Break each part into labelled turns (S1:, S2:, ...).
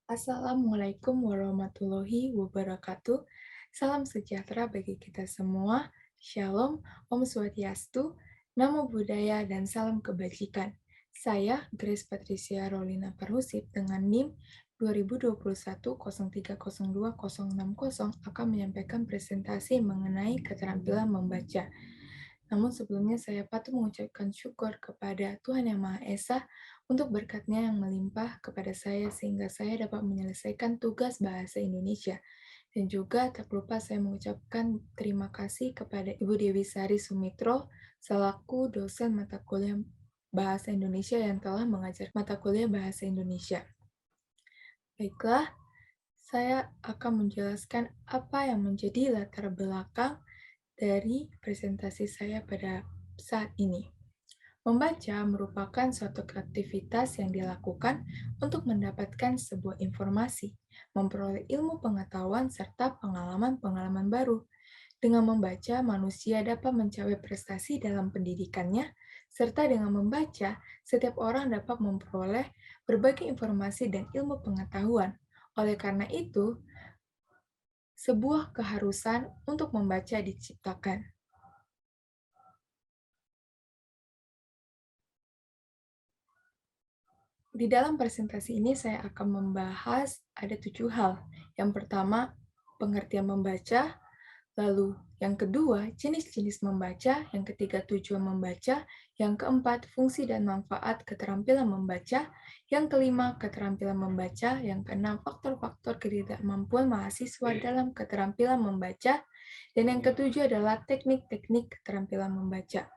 S1: Assalamualaikum warahmatullahi wabarakatuh. Salam sejahtera bagi kita semua. Shalom, Om Swastiastu, Namo Buddhaya, dan salam kebajikan. Saya, Grace Patricia Rolina Parhusip, dengan NIM 2021 0302 060 akan menyampaikan presentasi mengenai keterampilan membaca. Namun sebelumnya saya patut mengucapkan syukur kepada Tuhan Yang Maha Esa untuk berkat-Nya yang melimpah kepada saya sehingga saya dapat menyelesaikan tugas bahasa Indonesia. Dan juga tak lupa saya mengucapkan terima kasih kepada Ibu Dewi Sari Sumitro selaku dosen mata kuliah Bahasa Indonesia yang telah mengajar mata kuliah Bahasa Indonesia. Baiklah, saya akan menjelaskan apa yang menjadi latar belakang dari presentasi saya pada saat ini. Membaca merupakan suatu aktivitas yang dilakukan untuk mendapatkan sebuah informasi, memperoleh ilmu pengetahuan, serta pengalaman-pengalaman baru. Dengan membaca, manusia dapat mencapai prestasi dalam pendidikannya, serta dengan membaca, setiap orang dapat memperoleh berbagai informasi dan ilmu pengetahuan. Oleh karena itu, sebuah keharusan untuk membaca diciptakan. Di dalam presentasi ini saya akan membahas ada 7 hal. Yang pertama, pengertian membaca. Lalu yang kedua, jenis-jenis membaca. Yang ketiga, tujuan membaca. Yang keempat, fungsi dan manfaat keterampilan membaca. Yang kelima, keterampilan membaca. Yang keenam, faktor-faktor ketidakmampuan mahasiswa dalam keterampilan membaca. Dan yang ketujuh adalah teknik-teknik keterampilan membaca.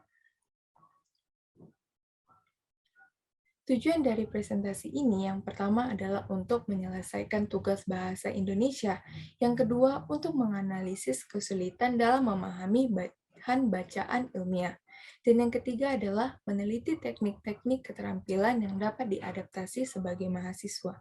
S1: Tujuan dari presentasi ini yang pertama adalah untuk menyelesaikan tugas bahasa Indonesia, yang kedua untuk menganalisis kesulitan dalam memahami bahan bacaan ilmiah, dan yang ketiga adalah meneliti teknik-teknik keterampilan yang dapat diadaptasi sebagai mahasiswa.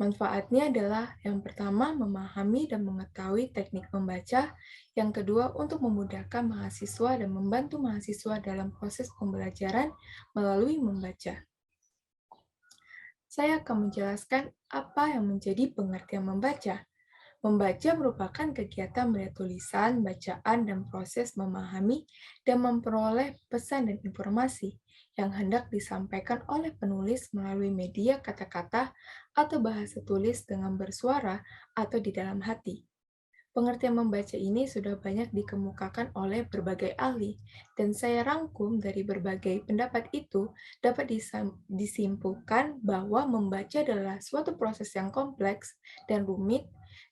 S1: Manfaatnya adalah yang pertama memahami dan mengetahui teknik membaca, yang kedua untuk memudahkan mahasiswa dan membantu mahasiswa dalam proses pembelajaran melalui membaca. Saya akan menjelaskan apa yang menjadi pengertian membaca. Membaca merupakan kegiatan melihat tulisan, bacaan, dan proses memahami dan memperoleh pesan dan informasi yang hendak disampaikan oleh penulis melalui media kata-kata atau bahasa tulis dengan bersuara atau di dalam hati. Pengertian membaca ini sudah banyak dikemukakan oleh berbagai ahli, dan saya rangkum dari berbagai pendapat itu dapat disimpulkan bahwa membaca adalah suatu proses yang kompleks dan rumit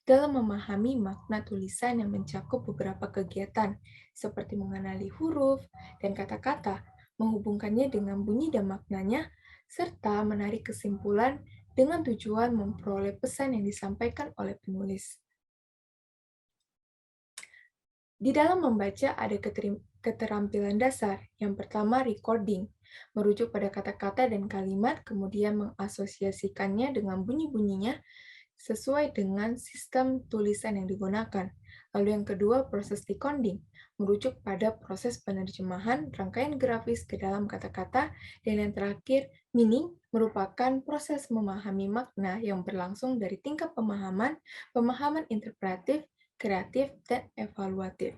S1: dalam memahami makna tulisan yang mencakup beberapa kegiatan, seperti mengenali huruf dan kata-kata, menghubungkannya dengan bunyi dan maknanya, serta menarik kesimpulan dengan tujuan memperoleh pesan yang disampaikan oleh penulis. Di dalam membaca ada keterampilan dasar. Yang pertama, recording. Merujuk pada kata-kata dan kalimat, kemudian mengasosiasikannya dengan bunyi-bunyinya sesuai dengan sistem tulisan yang digunakan. Lalu yang kedua, proses decoding. Merujuk pada proses penerjemahan rangkaian grafis ke dalam kata-kata. Dan yang terakhir, meaning merupakan proses memahami makna yang berlangsung dari tingkat pemahaman, pemahaman interpretif, kreatif, dan evaluatif.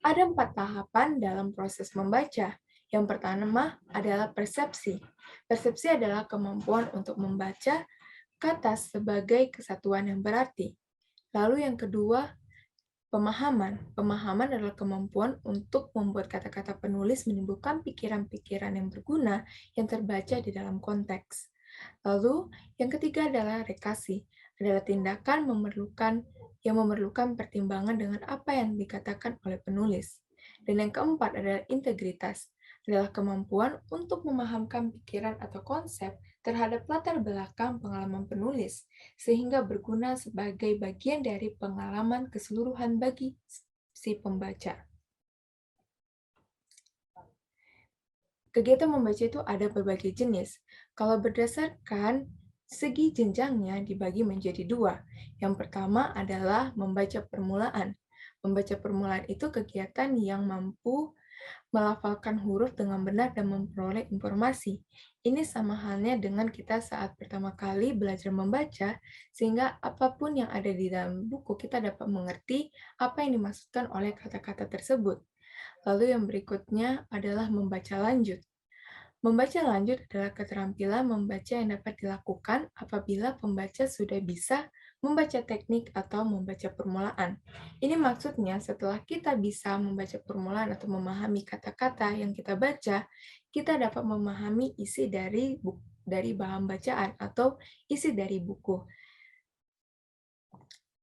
S1: Ada 4 tahapan dalam proses membaca. Yang pertama adalah persepsi. Persepsi adalah kemampuan untuk membaca kata sebagai kesatuan yang berarti. Lalu yang kedua, pemahaman. Pemahaman adalah kemampuan untuk membuat kata-kata penulis menimbulkan pikiran-pikiran yang berguna yang terbaca di dalam konteks. Lalu, yang ketiga adalah rekasi, adalah tindakan yang memerlukan pertimbangan dengan apa yang dikatakan oleh penulis. Dan yang keempat adalah integritas, adalah kemampuan untuk memahamkan pikiran atau konsep terhadap latar belakang pengalaman penulis, sehingga berguna sebagai bagian dari pengalaman keseluruhan bagi si pembaca. Kegiatan membaca itu ada berbagai jenis. Kalau berdasarkan segi jenjangnya dibagi menjadi 2. Yang pertama adalah membaca permulaan. Membaca permulaan itu kegiatan yang mampu melafalkan huruf dengan benar dan memperoleh informasi. Ini sama halnya dengan kita saat pertama kali belajar membaca, sehingga apapun yang ada di dalam buku kita dapat mengerti apa yang dimaksudkan oleh kata-kata tersebut. Lalu yang berikutnya adalah membaca lanjut. Membaca lanjut adalah keterampilan membaca yang dapat dilakukan apabila pembaca sudah bisa membaca teknik atau membaca permulaan. Ini maksudnya setelah kita bisa membaca permulaan atau memahami kata-kata yang kita baca, kita dapat memahami isi dari bahan bacaan atau isi dari buku.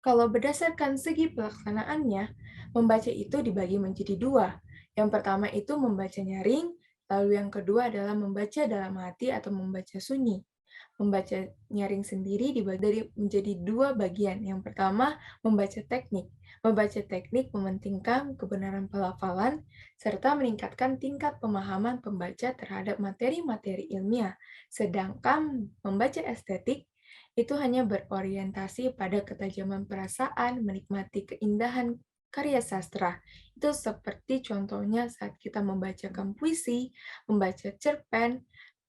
S1: Kalau berdasarkan segi pelaksanaannya, membaca itu dibagi menjadi dua. Yang pertama itu membaca nyaring, lalu yang kedua adalah membaca dalam hati atau membaca sunyi. Membaca nyaring sendiri dibagi menjadi dua bagian. Yang pertama, membaca teknik. Membaca teknik mementingkan kebenaran pelafalan serta meningkatkan tingkat pemahaman pembaca terhadap materi-materi ilmiah. Sedangkan membaca estetik itu hanya berorientasi pada ketajaman perasaan, menikmati keindahan karya sastra. Itu seperti contohnya saat kita membacakan puisi, membaca cerpen,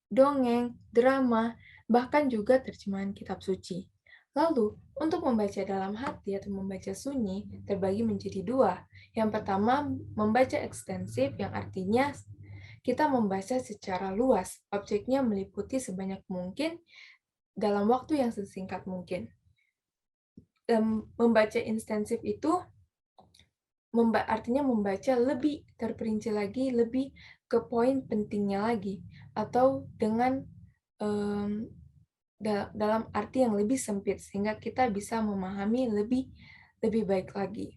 S1: dongeng, drama, bahkan juga terjemahan kitab suci. Lalu, untuk membaca dalam hati atau membaca sunyi terbagi menjadi dua. Yang pertama, membaca ekstensif yang artinya kita membaca secara luas, objeknya meliputi sebanyak mungkin dalam waktu yang sesingkat mungkin. Dan membaca intensif itu artinya membaca lebih terperinci lagi, lebih ke poin pentingnya lagi, atau dengan dalam arti yang lebih sempit, sehingga kita bisa memahami lebih baik lagi.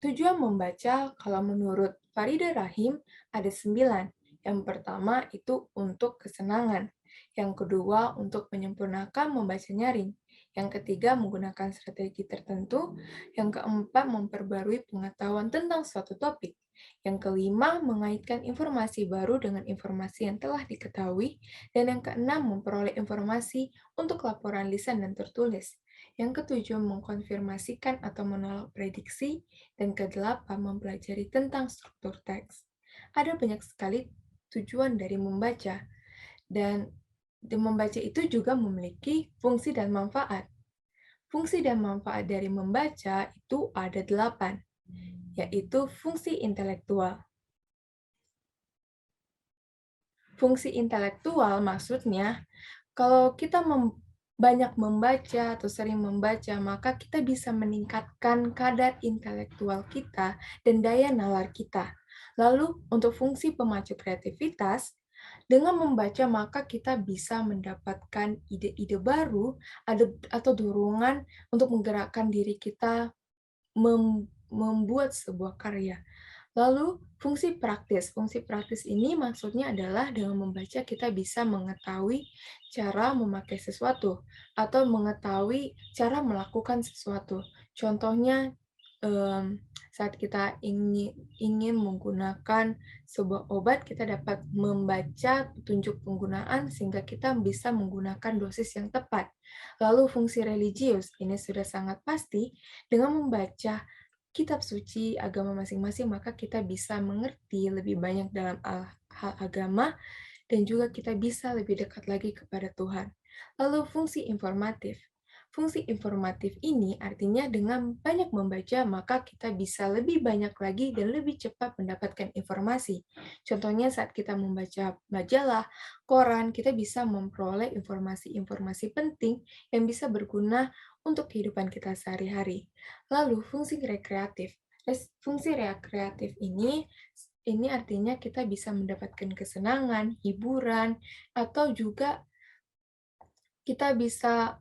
S1: Tujuan membaca, kalau menurut Farida Rahim, ada 9. Yang pertama itu untuk kesenangan. Yang kedua untuk menyempurnakan membaca nyaring. Yang ketiga menggunakan strategi tertentu. Yang keempat memperbarui pengetahuan tentang suatu topik. Yang kelima mengaitkan informasi baru dengan informasi yang telah diketahui. Dan yang keenam memperoleh informasi untuk laporan lisan dan tertulis. Yang ketujuh mengkonfirmasikan atau menolak prediksi. Dan kedelapan, mempelajari tentang struktur teks. Ada banyak sekali tujuan dari membaca, dan membaca itu juga memiliki fungsi dan manfaat. Fungsi dan manfaat dari membaca itu ada 8, yaitu fungsi intelektual. Fungsi intelektual maksudnya, kalau kita banyak membaca atau sering membaca, maka kita bisa meningkatkan kadar intelektual kita dan daya nalar kita. Lalu, untuk fungsi pemacu kreativitas, dengan membaca maka kita bisa mendapatkan ide-ide baru atau dorongan untuk menggerakkan diri kita membuat sebuah karya. Lalu, fungsi praktis ini maksudnya adalah dengan membaca kita bisa mengetahui cara memakai sesuatu atau mengetahui cara melakukan sesuatu. Contohnya, saat kita ingin menggunakan sebuah obat, kita dapat membaca petunjuk penggunaan sehingga kita bisa menggunakan dosis yang tepat. Lalu, fungsi religius ini sudah sangat pasti dengan membaca kitab suci agama masing-masing, maka kita bisa mengerti lebih banyak dalam hal agama dan juga kita bisa lebih dekat lagi kepada Tuhan. Lalu fungsi informatif. Fungsi informatif ini artinya dengan banyak membaca, maka kita bisa lebih banyak lagi dan lebih cepat mendapatkan informasi. Contohnya saat kita membaca majalah, koran, kita bisa memperoleh informasi-informasi penting yang bisa berguna untuk kehidupan kita sehari-hari. Lalu, fungsi rekreatif. Fungsi rekreatif ini artinya kita bisa mendapatkan kesenangan, hiburan, atau juga kita bisa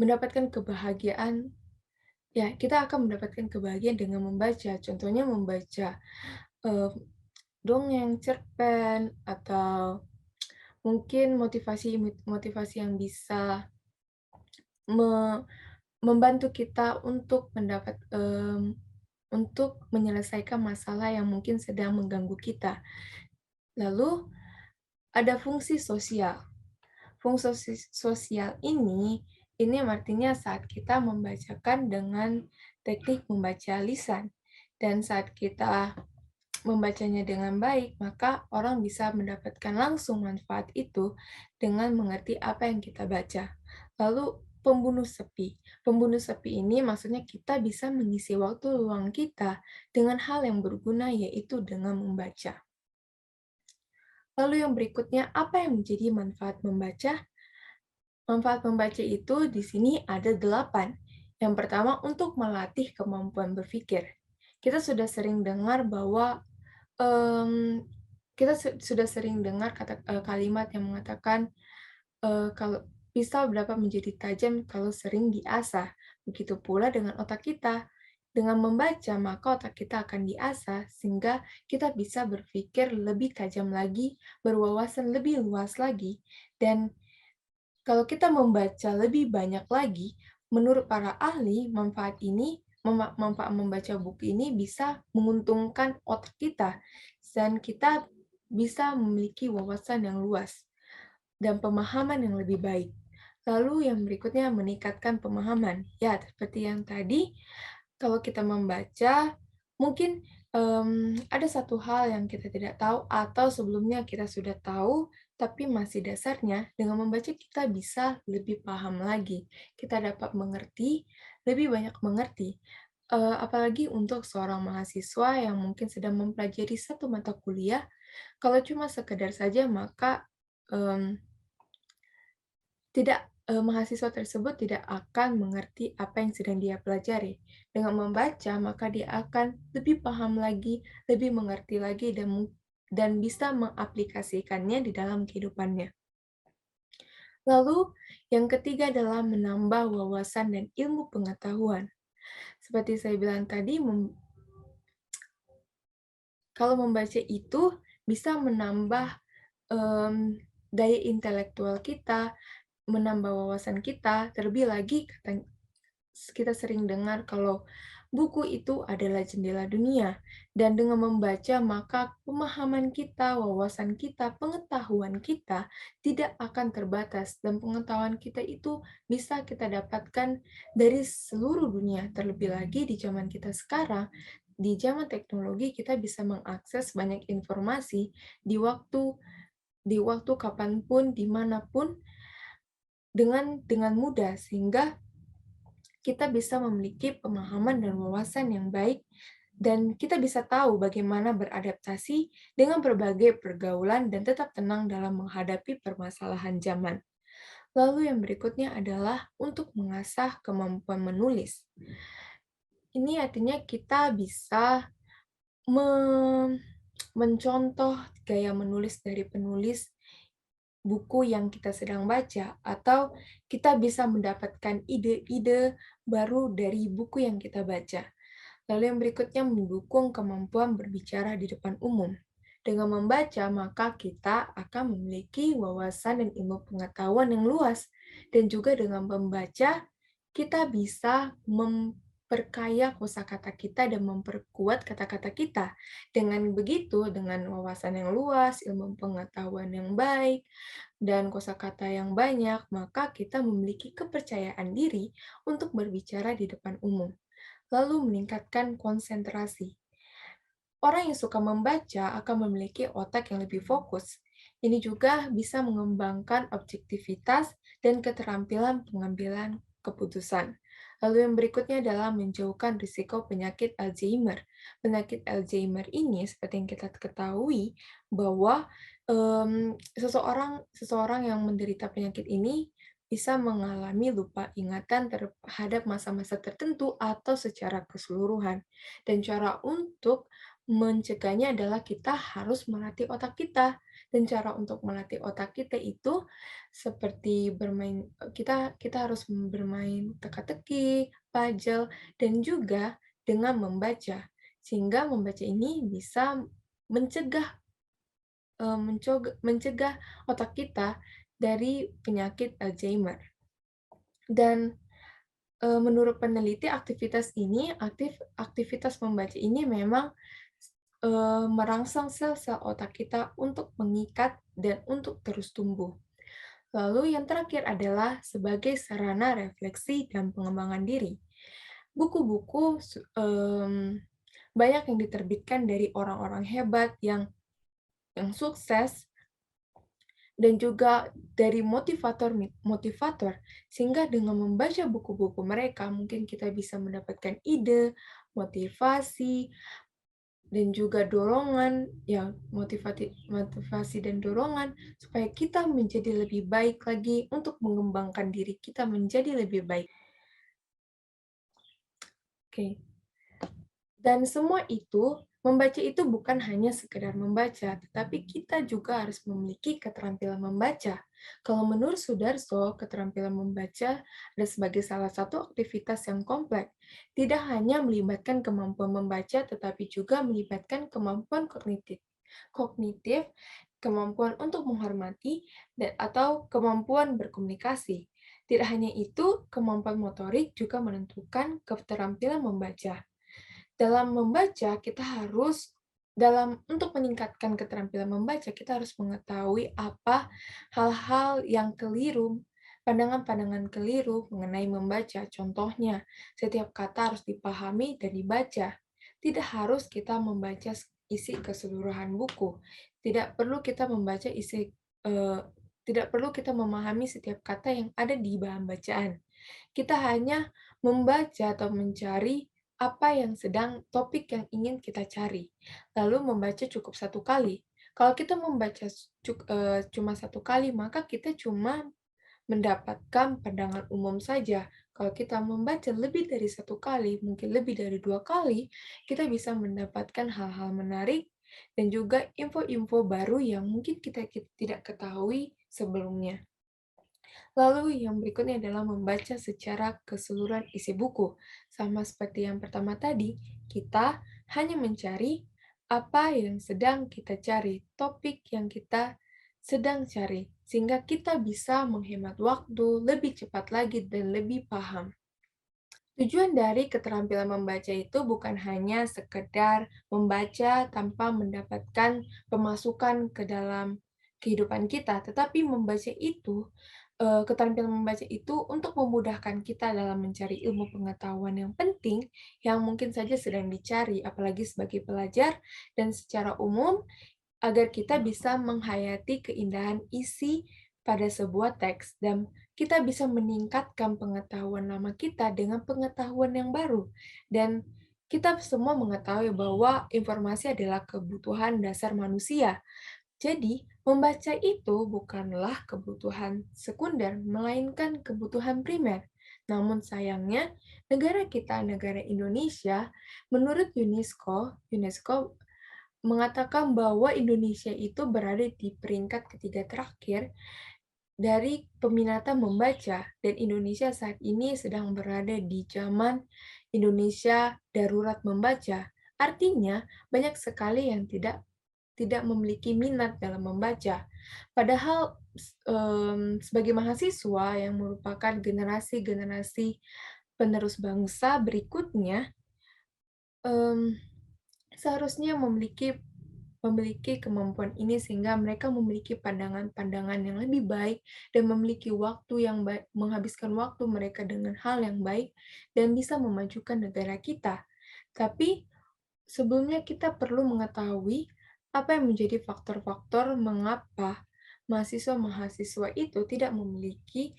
S1: mendapatkan kebahagiaan. Ya, kita akan mendapatkan kebahagiaan dengan membaca. Contohnya membaca dongeng, cerpen, atau mungkin motivasi yang bisa membantu kita untuk untuk menyelesaikan masalah yang mungkin sedang mengganggu kita. Lalu, ada fungsi sosial. Fungsi sosial ini artinya saat kita membacakan dengan teknik membaca lisan. Dan saat kita membacanya dengan baik, maka orang bisa mendapatkan langsung manfaat itu dengan mengerti apa yang kita baca. Lalu pembunuh sepi. Pembunuh sepi ini maksudnya kita bisa mengisi waktu luang kita dengan hal yang berguna, yaitu dengan membaca. Lalu yang berikutnya, apa yang menjadi manfaat membaca? Manfaat membaca itu di sini ada 8. Yang pertama, untuk melatih kemampuan berpikir. Kita sudah sering dengar bahwa Mmm, kita sudah sering dengar kalimat yang mengatakan, kalau pisau dapat menjadi tajam kalau sering diasah. Begitu pula dengan otak kita. Dengan membaca, maka otak kita akan diasah sehingga kita bisa berpikir lebih tajam lagi, berwawasan lebih luas lagi, dan kalau kita membaca lebih banyak lagi, menurut para ahli, manfaat membaca buku ini bisa menguntungkan otak kita, dan kita bisa memiliki wawasan yang luas dan pemahaman yang lebih baik. Lalu yang berikutnya meningkatkan pemahaman. Ya, seperti yang tadi, kalau kita membaca, mungkin, ada satu hal yang kita tidak tahu atau sebelumnya kita sudah tahu, tapi masih dasarnya, dengan membaca kita bisa lebih paham lagi. Kita dapat mengerti, lebih banyak mengerti. Apalagi untuk seorang mahasiswa yang mungkin sedang mempelajari satu mata kuliah, kalau cuma sekedar saja maka, mmm mahasiswa tersebut tidak akan mengerti apa yang sedang dia pelajari. Dengan membaca, maka dia akan lebih paham lagi, lebih mengerti lagi, dan bisa mengaplikasikannya di dalam kehidupannya. Lalu, yang ketiga adalah menambah wawasan dan ilmu pengetahuan. Seperti saya bilang tadi, kalau membaca itu bisa menambah, mmm, daya intelektual kita, menambah wawasan kita, terlebih lagi kita sering dengar kalau buku itu adalah jendela dunia, dan dengan membaca maka pemahaman kita, wawasan kita, pengetahuan kita tidak akan terbatas, dan pengetahuan kita itu bisa kita dapatkan dari seluruh dunia. Terlebih lagi di zaman kita sekarang, di zaman teknologi kita bisa mengakses banyak informasi di waktu kapanpun, dimanapun, dengan mudah, sehingga kita bisa memiliki pemahaman dan wawasan yang baik, dan kita bisa tahu bagaimana beradaptasi dengan berbagai pergaulan dan tetap tenang dalam menghadapi permasalahan zaman. Lalu yang berikutnya adalah untuk mengasah kemampuan menulis. Ini artinya kita bisa me mencontoh gaya menulis dari penulis buku yang kita sedang baca, atau kita bisa mendapatkan ide-ide baru dari buku yang kita baca. Lalu yang berikutnya mendukung kemampuan berbicara di depan umum. Dengan membaca, maka kita akan memiliki wawasan dan ilmu pengetahuan yang luas. Dan juga dengan membaca, kita bisa memperkaya kosakata kita dan memperkuat kata-kata kita. Dengan begitu, dengan wawasan yang luas, ilmu pengetahuan yang baik, dan kosakata yang banyak, maka kita memiliki kepercayaan diri untuk berbicara di depan umum. Lalu meningkatkan konsentrasi. Orang yang suka membaca akan memiliki otak yang lebih fokus. Ini juga bisa mengembangkan objektivitas dan keterampilan pengambilan keputusan. Lalu yang berikutnya adalah menjauhkan risiko penyakit Alzheimer. Penyakit Alzheimer ini, seperti yang kita ketahui, bahwa seseorang seseorang yang menderita penyakit ini bisa mengalami lupa ingatan terhadap masa-masa tertentu atau secara keseluruhan. Dan cara untuk mencegahnya adalah kita harus melatih otak kita, dan cara untuk melatih otak kita itu seperti kita harus bermain teka-teki, puzzle, dan juga dengan membaca. Sehingga membaca ini bisa mencegah, mencegah otak kita dari penyakit Alzheimer. Dan, menurut peneliti aktivitas membaca ini memang merangsang sel-sel otak kita untuk mengikat dan untuk terus tumbuh. Lalu yang terakhir adalah sebagai sarana refleksi dan pengembangan diri. Buku-buku banyak yang diterbitkan dari orang-orang hebat yang sukses dan juga dari motivator, sehingga dengan membaca buku-buku mereka mungkin kita bisa mendapatkan ide, motivasi, dan juga dorongan, ya motivasi dan dorongan supaya kita menjadi lebih baik lagi untuk mengembangkan diri kita menjadi lebih baik. Oke. Dan semua itu, membaca itu bukan hanya sekedar membaca, tetapi kita juga harus memiliki keterampilan membaca. Kalau menurut Sudarso, keterampilan membaca adalah sebagai salah satu aktivitas yang kompleks. Tidak hanya melibatkan kemampuan membaca, tetapi juga melibatkan kemampuan kognitif. Kognitif, kemampuan untuk menghormati, atau kemampuan berkomunikasi. Tidak hanya itu, kemampuan motorik juga menentukan keterampilan membaca. Dalam membaca, kita harus untuk meningkatkan keterampilan membaca, kita harus mengetahui apa hal-hal yang keliru, pandangan-pandangan keliru mengenai membaca. Contohnya, setiap kata harus dipahami dan dibaca. Tidak harus kita membaca isi keseluruhan buku. Tidak perlu kita membaca eee, tidak perlu kita memahami setiap kata yang ada di bahan bacaan. Kita hanya membaca atau mencari apa yang topik yang ingin kita cari, lalu membaca cukup satu kali. Kalau kita membaca cuma satu kali, maka kita cuma mendapatkan pandangan umum saja. Kalau kita membaca lebih dari satu kali, mungkin lebih dari 2 kali, kita bisa mendapatkan hal-hal menarik dan juga info-info baru yang mungkin kita tidak ketahui sebelumnya. Lalu yang berikutnya adalah membaca secara keseluruhan isi buku. Sama seperti yang pertama tadi, kita hanya mencari apa yang sedang kita cari, topik yang kita sedang cari, sehingga kita bisa menghemat waktu lebih cepat lagi dan lebih paham. Tujuan dari keterampilan membaca itu bukan hanya sekedar membaca tanpa mendapatkan pemasukan ke dalam kehidupan kita, tetapi keterampilan membaca itu untuk memudahkan kita dalam mencari ilmu pengetahuan yang penting yang mungkin saja sedang dicari, apalagi sebagai pelajar dan secara umum agar kita bisa menghayati keindahan isi pada sebuah teks dan kita bisa meningkatkan pengetahuan lama kita dengan pengetahuan yang baru. Dan kita semua mengetahui bahwa informasi adalah kebutuhan dasar manusia. Jadi, membaca itu bukanlah kebutuhan sekunder, melainkan kebutuhan primer. Namun sayangnya, negara kita, negara Indonesia, menurut UNESCO mengatakan bahwa Indonesia itu berada di peringkat ketiga terakhir dari peminatan membaca, dan Indonesia saat ini sedang berada di zaman Indonesia darurat membaca. Artinya, banyak sekali yang tidak tidak memiliki minat dalam membaca. Padahal, sebagai mahasiswa yang merupakan generasi-generasi penerus bangsa berikutnya, mmm, seharusnya memiliki kemampuan ini sehingga mereka memiliki pandangan-pandangan yang lebih baik dan memiliki waktu yang baik, menghabiskan waktu mereka dengan hal yang baik dan bisa memajukan negara kita. Tapi sebelumnya kita perlu mengetahui apa yang menjadi faktor-faktor mengapa mahasiswa-mahasiswa itu tidak memiliki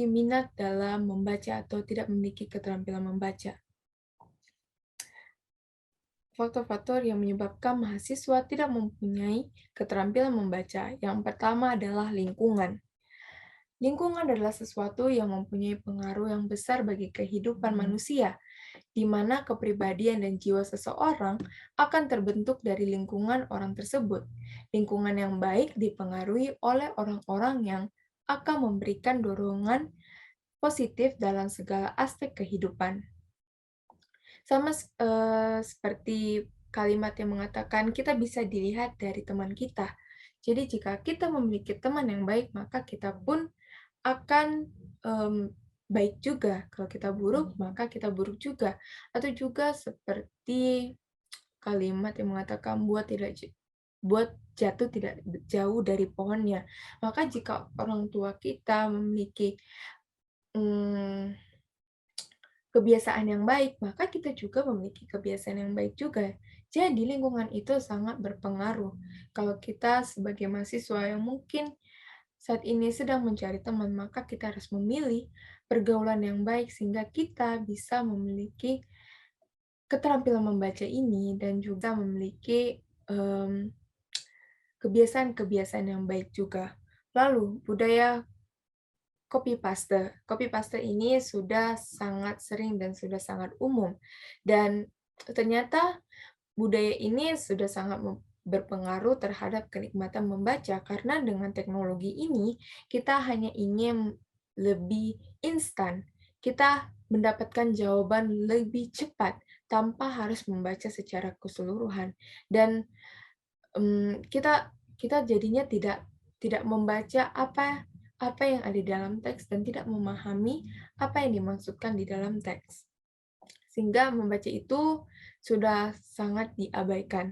S1: minat dalam membaca atau tidak memiliki keterampilan membaca. Faktor-faktor yang menyebabkan mahasiswa tidak mempunyai keterampilan membaca. Yang pertama adalah lingkungan. Lingkungan adalah sesuatu yang mempunyai pengaruh yang besar bagi kehidupan manusia, di mana kepribadian dan jiwa seseorang akan terbentuk dari lingkungan orang tersebut. Lingkungan yang baik dipengaruhi oleh orang-orang yang akan memberikan dorongan positif dalam segala aspek kehidupan. Sama seperti kalimat yang mengatakan kita bisa dilihat dari teman kita. Jadi jika kita memiliki teman yang baik, maka kita pun akan, baik juga. Kalau kita buruk, maka kita buruk juga. Atau juga seperti kalimat yang mengatakan buat jatuh tidak jauh dari pohonnya. Maka jika orang tua kita memiliki, mmm kebiasaan yang baik, maka kita juga memiliki kebiasaan yang baik juga. Jadi lingkungan itu sangat berpengaruh. Kalau kita sebagai mahasiswa yang mungkin saat ini sedang mencari teman, maka kita harus memilih pergaulan yang baik sehingga kita bisa memiliki keterampilan membaca ini dan juga memiliki, kebiasaan-kebiasaan yang baik juga. Lalu, budaya copy paste. Copy paste ini sudah sangat sering dan sudah sangat umum, dan ternyata budaya ini sudah sangat berpengaruh terhadap kenikmatan membaca, karena dengan teknologi ini kita hanya ingin lebih instan. Kita mendapatkan jawaban lebih cepat tanpa harus membaca secara keseluruhan, dan kita kita jadinya tidak membaca apa yang ada di dalam teks dan tidak memahami apa yang dimaksudkan di dalam teks. Sehingga membaca itu sudah sangat diabaikan.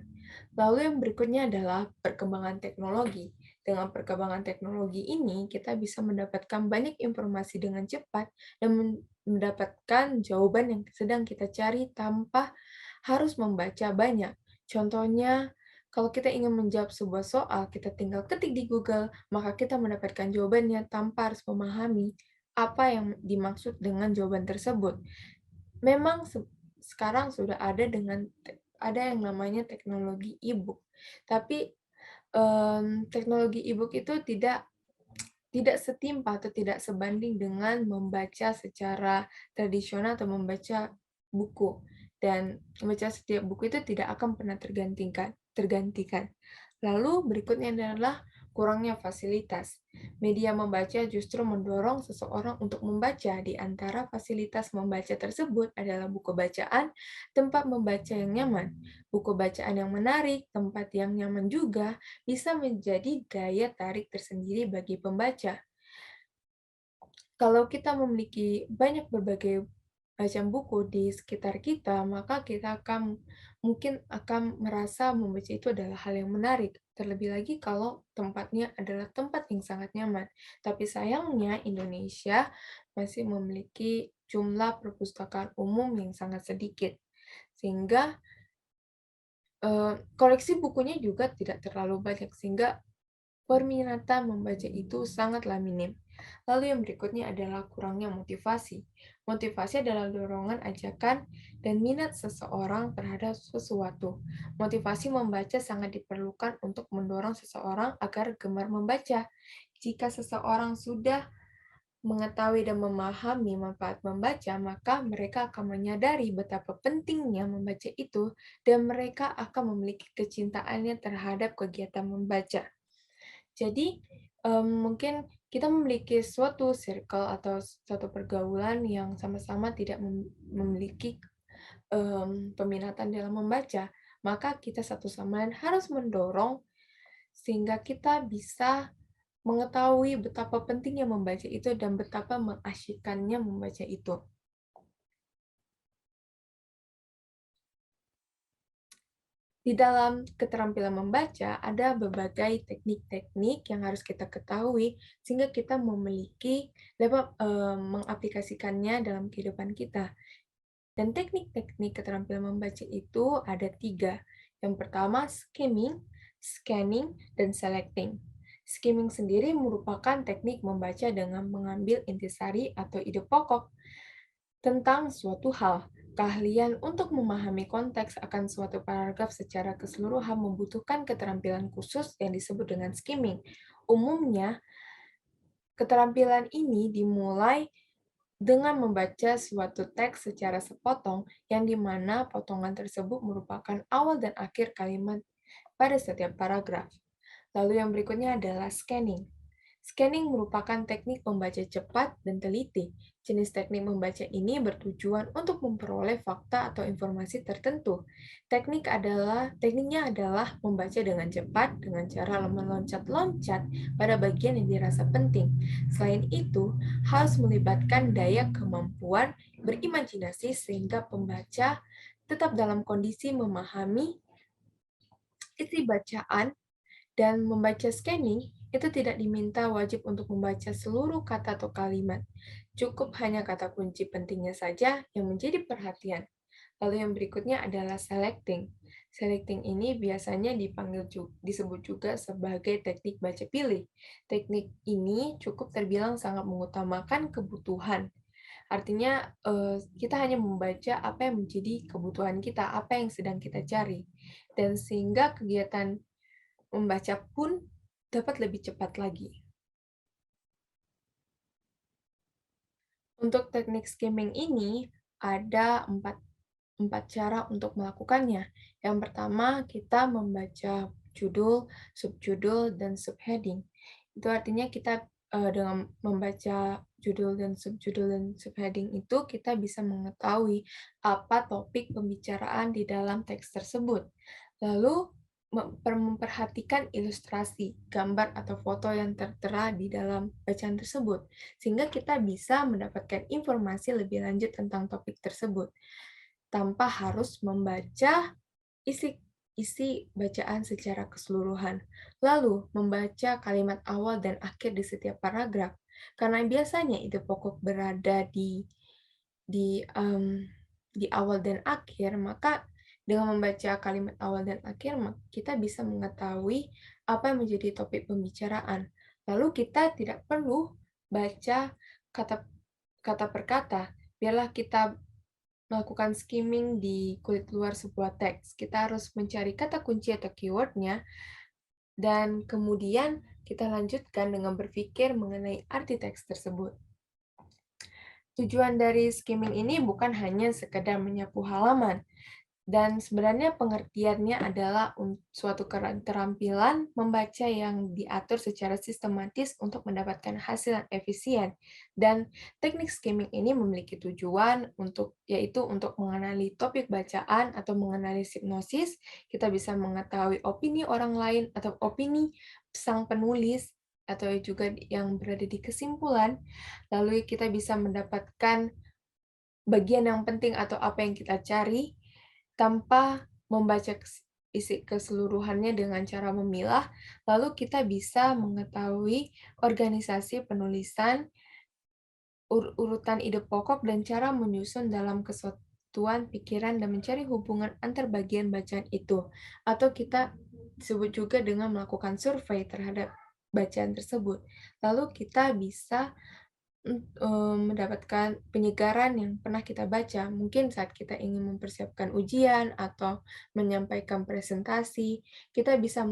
S1: Lalu yang berikutnya adalah perkembangan teknologi. Dengan perkembangan teknologi ini, kita bisa mendapatkan banyak informasi dengan cepat dan mendapatkan jawaban yang sedang kita cari tanpa harus membaca banyak. Contohnya, kalau kita ingin menjawab sebuah soal, kita tinggal ketik di Google, maka kita mendapatkan jawabannya tanpa harus memahami apa yang dimaksud dengan jawaban tersebut. Memang sekarang sudah ada yang namanya teknologi e-book, tapi, teknologi e-book itu tidak setimpal atau tidak sebanding dengan membaca secara tradisional atau membaca buku, dan membaca setiap buku itu tidak akan pernah tergantikan. Lalu berikutnya adalah kurangnya fasilitas. Media membaca justru mendorong seseorang untuk membaca. Di antara fasilitas membaca tersebut adalah buku bacaan, tempat membaca yang nyaman. Buku bacaan yang menarik, tempat yang nyaman juga bisa menjadi daya tarik tersendiri bagi pembaca. Kalau kita memiliki banyak berbagai macam buku di sekitar kita, maka kita mungkin akan merasa membaca itu adalah hal yang menarik. Terlebih lagi kalau tempatnya adalah tempat yang sangat nyaman. Tapi sayangnya Indonesia masih memiliki jumlah perpustakaan umum yang sangat sedikit. Sehingga koleksi bukunya juga tidak terlalu banyak, sehingga peminatan membaca itu sangatlah minim. Lalu yang berikutnya adalah kurangnya motivasi. Motivasi adalah dorongan ajakan dan minat seseorang terhadap sesuatu. Motivasi membaca sangat diperlukan untuk mendorong seseorang agar gemar membaca. Jika seseorang sudah mengetahui dan memahami manfaat membaca, maka mereka akan menyadari betapa pentingnya membaca itu dan mereka akan memiliki kecintaannya terhadap kegiatan membaca. Jadi, mungkin kita memiliki suatu circle atau suatu pergaulan yang sama-sama tidak memiliki, peminatan dalam membaca, maka kita satu sama lain harus mendorong sehingga kita bisa mengetahui betapa pentingnya membaca itu dan betapa mengasyikkannya membaca itu. Di dalam keterampilan membaca, ada berbagai teknik-teknik yang harus kita ketahui sehingga kita dapat mengaplikasikannya dalam kehidupan kita. Dan teknik-teknik keterampilan membaca itu ada 3. Yang pertama, skimming, scanning, dan selecting. Skimming sendiri merupakan teknik membaca dengan mengambil intisari atau ide pokok tentang suatu hal. Keahlian untuk memahami konteks akan suatu paragraf secara keseluruhan membutuhkan keterampilan khusus yang disebut dengan skimming. Umumnya, keterampilan ini dimulai dengan membaca suatu teks secara sepotong, yang di mana potongan tersebut merupakan awal dan akhir kalimat pada setiap paragraf. Lalu yang berikutnya adalah scanning. Scanning merupakan teknik membaca cepat dan teliti. Jenis teknik membaca ini bertujuan untuk memperoleh fakta atau informasi tertentu. Tekniknya adalah membaca dengan cepat dengan cara meloncat-loncat pada bagian yang dirasa penting. Selain itu, harus melibatkan daya kemampuan berimajinasi sehingga pembaca tetap dalam kondisi memahami isi bacaan, dan membaca scanning itu tidak diminta wajib untuk membaca seluruh kata atau kalimat. Cukup hanya kata kunci pentingnya saja yang menjadi perhatian. Lalu yang berikutnya adalah selecting. Selecting ini biasanya disebut juga sebagai teknik baca pilih. Teknik ini cukup terbilang sangat mengutamakan kebutuhan. Artinya, kita hanya membaca apa yang menjadi kebutuhan kita, apa yang sedang kita cari. Dan sehingga kegiatan membaca pun dapat lebih cepat lagi. Untuk teknik skimming ini, ada empat cara untuk melakukannya. Yang pertama, kita membaca judul, subjudul, dan subheading. Itu artinya kita dengan membaca judul dan subheading itu, kita bisa mengetahui apa topik pembicaraan di dalam teks tersebut. Lalu, memperhatikan ilustrasi, gambar, atau foto yang tertera di dalam bacaan tersebut, sehingga kita bisa mendapatkan informasi lebih lanjut tentang topik tersebut tanpa harus membaca isi isi bacaan secara keseluruhan. Lalu, membaca kalimat awal dan akhir di setiap paragraf. Karena biasanya ide pokok berada di, mmm, di awal dan akhir, maka dengan membaca kalimat awal dan akhir, kita bisa mengetahui apa yang menjadi topik pembicaraan. Lalu kita tidak perlu baca kata kata per kata, biarlah kita melakukan skimming di kulit luar sebuah teks. Kita harus mencari kata kunci atau keyword-nya, dan kemudian kita lanjutkan dengan berpikir mengenai arti teks tersebut. Tujuan dari skimming ini bukan hanya sekedar menyapu halaman, dan sebenarnya pengertiannya adalah suatu keterampilan membaca yang diatur secara sistematis untuk mendapatkan hasil yang efisien. Dan teknik skimming ini memiliki tujuan yaitu untuk mengenali topik bacaan atau mengenali hipnosis. Kita bisa mengetahui opini orang lain atau opini sang penulis atau juga yang berada di kesimpulan. Lalu kita bisa mendapatkan bagian yang penting atau apa yang kita cari tanpa membaca isi keseluruhannya dengan cara memilah, lalu kita bisa mengetahui organisasi penulisan, urutan ide pokok, dan cara menyusun dalam kesatuan pikiran dan mencari hubungan antar bagian bacaan itu. Atau kita disebut juga dengan melakukan survei terhadap bacaan tersebut. Lalu kita bisa mendapatkan penyegaran yang pernah kita baca. Mungkin saat kita ingin mempersiapkan ujian atau menyampaikan presentasi, kita bisa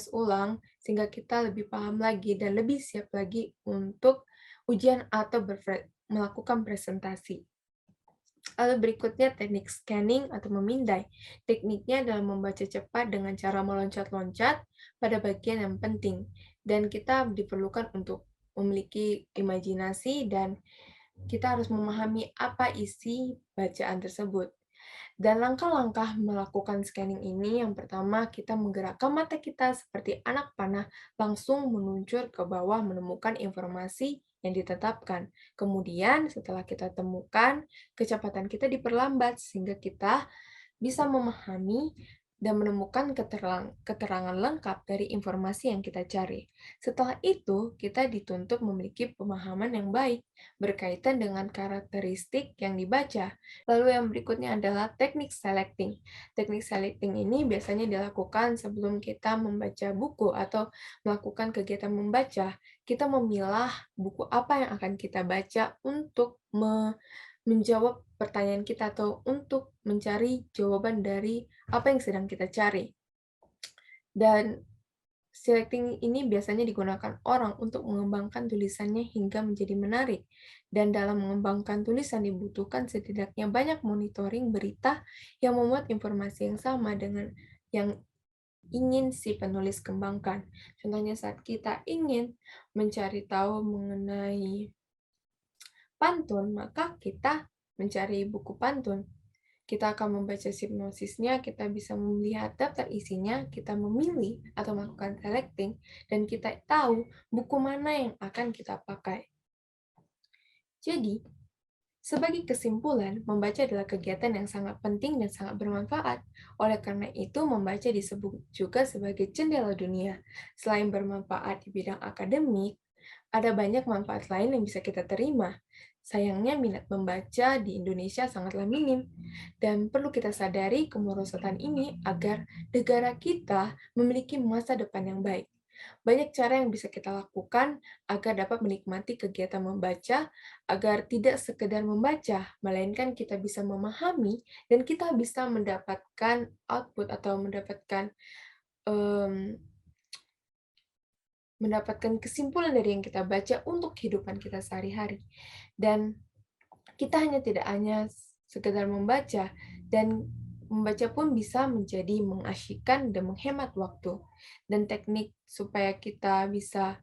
S1: ulang sehingga kita lebih paham lagi dan lebih siap lagi untuk ujian atau melakukan presentasi. Lalu berikutnya teknik scanning atau memindai. Tekniknya adalah membaca cepat dengan cara meloncat-loncat pada bagian yang penting. Dan kita diperlukan untuk memiliki imajinasi dan kita harus memahami apa isi bacaan tersebut. Dan langkah-langkah melakukan scanning ini, yang pertama kita menggerakkan mata kita seperti anak panah langsung meluncur ke bawah menemukan informasi yang ditetapkan. Kemudian setelah kita temukan, kecepatan kita diperlambat sehingga kita bisa memahami dan menemukan keterangan lengkap dari informasi yang kita cari. Setelah itu, kita dituntut memiliki pemahaman yang baik berkaitan dengan karakteristik yang dibaca. Lalu yang berikutnya adalah teknik selecting. Teknik selecting ini biasanya dilakukan sebelum kita membaca buku atau melakukan kegiatan membaca. Kita memilah buku apa yang akan kita baca untuk menjawab pertanyaan kita atau untuk mencari jawaban dari apa yang sedang kita cari. Dan selecting ini biasanya digunakan orang untuk mengembangkan tulisannya hingga menjadi menarik. Dan dalam mengembangkan tulisan dibutuhkan setidaknya banyak monitoring berita yang memuat informasi yang sama dengan yang ingin si penulis kembangkan. Contohnya saat kita ingin mencari tahu mengenai pantun, maka kita mencari buku pantun. Kita akan membaca hipnosisnya, kita bisa melihat daftar isinya, kita memilih atau melakukan selecting, dan kita tahu buku mana yang akan kita pakai. Jadi, Sebagai kesimpulan, membaca adalah kegiatan yang sangat penting dan sangat bermanfaat. Oleh karena itu, membaca disebut juga sebagai jendela dunia. Selain bermanfaat di bidang akademik, ada banyak manfaat lain yang bisa kita terima. Sayangnya, minat membaca di Indonesia sangatlah minim, dan perlu kita sadari kemerosotan ini agar negara kita memiliki masa depan yang baik. Banyak cara yang bisa kita lakukan agar dapat menikmati kegiatan membaca, agar tidak sekedar membaca, melainkan kita bisa memahami dan kita bisa mendapatkan output atau mmm, mendapatkan kesimpulan dari yang kita baca untuk kehidupan kita sehari-hari. Dan kita tidak hanya sekedar membaca, dan membaca pun bisa menjadi mengasyikkan dan menghemat waktu. Dan teknik supaya kita bisa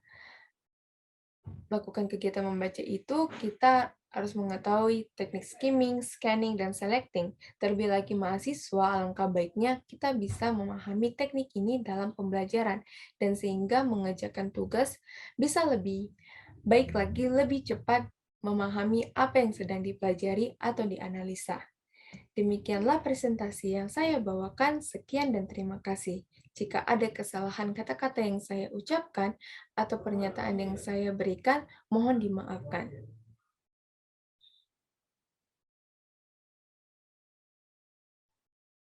S1: melakukan kegiatan membaca itu, kita harus mengetahui teknik skimming, scanning, dan selecting. Terlebih lagi mahasiswa, alangkah baiknya kita bisa memahami teknik ini dalam pembelajaran, dan sehingga mengerjakan tugas bisa lebih baik lagi, lebih cepat memahami apa yang sedang dipelajari atau dianalisa. Demikianlah presentasi yang saya bawakan. Sekian dan terima kasih. Jika ada kesalahan kata-kata yang saya ucapkan atau pernyataan yang saya berikan, mohon dimaafkan.